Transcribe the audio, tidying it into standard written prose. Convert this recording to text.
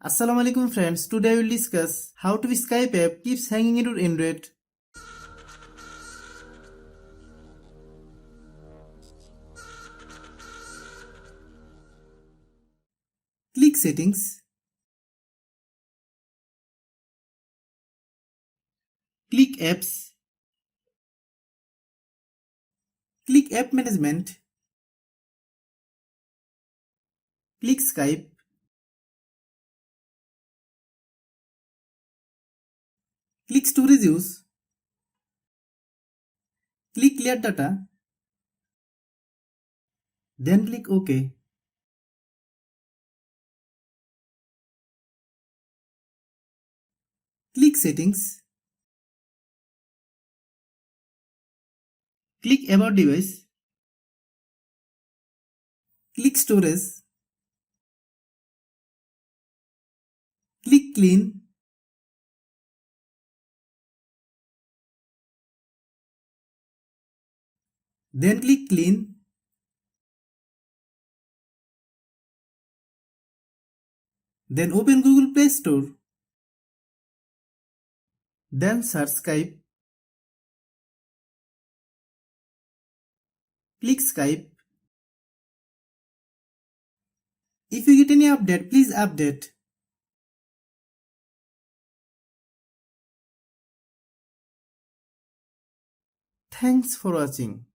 Assalamu alaikum friends, today I will discuss how to Skype app keeps hanging in your Android. Click settings, click apps, click app management, click Skype, click storage use, click clear data, then click OK. Click settings, click about device, click storage, click clean, then click clean, then open Google Play Store, then search Skype, click Skype. If you get any update, please update. Thanks for watching.